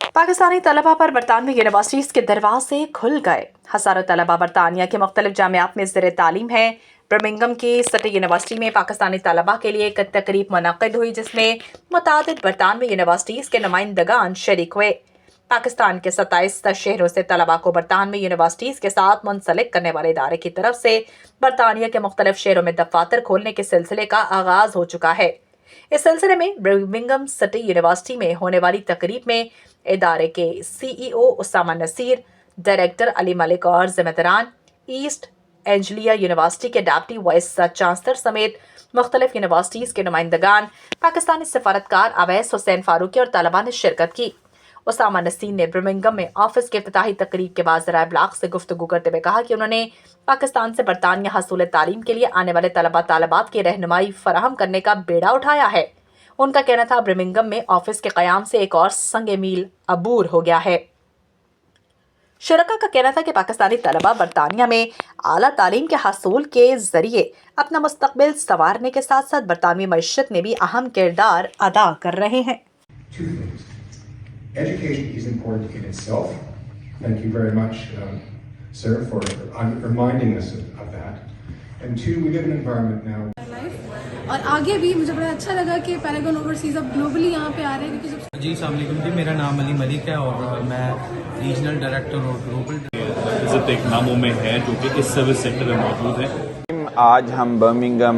पाकिस्तानी तलबा पर बरतानवी यूनिवर्सिटीज़ के दरवाजे खुल गए। हज़ारों तलबा बरतानिया के मुख्तलिफ जामियात में ज़ेर तालीम है। बर्मिंघम की सिटी यूनिवर्सिटी में पाकिस्तानी तलबा के लिए एक तकरीब मुनक़्क़िद हुई, जिसमें मुतादिद बरतानवी यूनिवर्सिटीज़ के नुमाइंदगान शरीक हुए। पाकिस्तान के 27 शहरों से तलबा को बरतानवी यूनिवर्सिटीज़ के साथ मुंसलिक करने वाले इदारे की तरफ से बरतानिया के मुख्तलिफ शहरों में दफातर खोलने के सिलसिले का आगाज़ हो चुका है। इस सिलसिले में बर्मिंघम सिटी यूनिवर्सिटी में होने वाली तकरीब में इदारे के CEO उसामा नसीर, डायरेक्टर अली मलिक और जिम्मेदारान, ईस्ट एंजलिया यूनिवर्सिटी के डिप्टी वाइस चांसलर समेत मुख्तलिफ यूनिवर्सिटीज़ के नुमाइंदगान, पाकिस्तानी सफारतकार अवैस हुसैन फारूकी और तलबा ने शिरकत की। उसामा नसीर ने बर्मिंघम में ऑफिस के इफ्तिताही तकरीब के बाद ज़राए इब्लाग से गुफ्तगू करते हुए कहा कि उन्होंने पाकिस्तान से बरतानिया हसूल तालीम के लिए आने वाले तलबा तालिबात की रहनुमाई फराहम करने का बेड़ा उठाया है। उनका कहना था बर्मिंघम में ऑफिस के क़याम से एक और संगे मील अबूर हो गया है। शुरका का कहना था कि पाकिस्तानी तलबा बरतानिया में आला तालीम के हसूल के जरिए अपना मुस्तकबिल संवारने के साथ साथ बरतानवी मईशत में भी अहम किरदार अदा कर रहे हैं। Education is important in itself. Thank you very much, sir, for reminding us of that. And two, we live in an environment now. और आगे भी मुझे बड़ा अच्छा लगा कि पैरागन ओवरसीज अब ग्लोबली यहाँ पे आ रहे हैं क्योंकि जी अस्सलाम वालेकुम जी, मेरा नाम अली मलिक है और मैं रीजनल डायरेक्टर और ग्लोबल इज़्ज़त एक नामों में है जो कि इस सर्विस सेक्टर में मौजूद है। आज हम Birmingham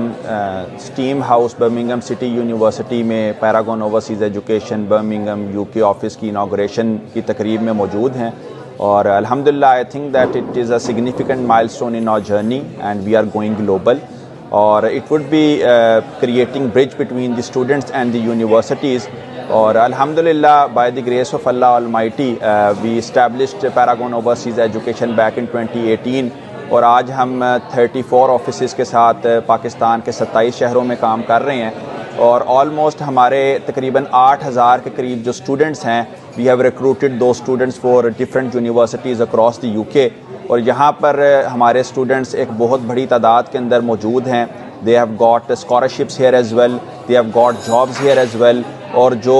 Steam House Birmingham City University में Paragon Overseas Education Birmingham UK office की इनाग्रेशन की तकरीब में मौजूद हैं और अल्हम्दुलिल्लाह I think that it is a significant milestone in our journey and we are going global और it would be creating bridge between the students and the universities और अल्हम्दुलिल्लाह by the grace of Allah Almighty we established Paragon Overseas Education back in 2018 और आज हम 34 offices के साथ पाकिस्तान के 27 शहरों में काम कर रहे हैं और ऑलमोस्ट हमारे तकरीबन 8000 के करीब जो स्टूडेंट्स हैं वी हैव रिक्रूटेड दो students for different universities across the UK और यहाँ पर हमारे स्टूडेंट्स एक बहुत बड़ी तादाद के अंदर मौजूद हैं। They have got scholarships here as well, they have got jobs here as well और जो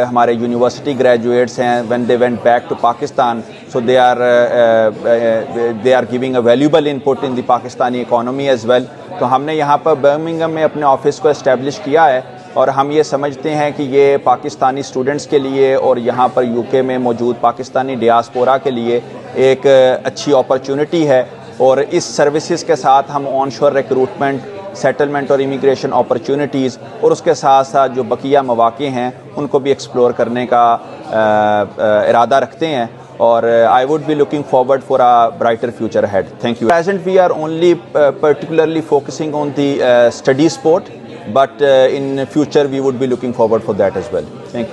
हमारे यूनिवर्सिटी ग्रेजुएट्स हैं when they went back to Pakistan so they are giving a valuable input in the Pakistani economy as well. तो हमने यहाँ पर Birmingham में अपने ऑफिस को इस्टेब्लिश किया है और हम ये समझते हैं कि ये पाकिस्तानी स्टूडेंट्स के लिए और यहाँ पर UK में मौजूद पाकिस्तानी डियास्पोरा के लिए एक अच्छी अपॉर्चुनिटी है और इस सर्विसेज के साथ हम ऑनशोर रिक्रूटमेंट, सेटलमेंट और इमिग्रेशन अपॉर्चुनिटीज़ और उसके साथ साथ जो बकिया मौक़े हैं उनको भी एक्सप्लोर करने का इरादा रखते हैं और I would be looking forward for a brighter future ahead. Thank you. At present we are only particularly focusing on the study support, but in future we would be looking forward for that as well.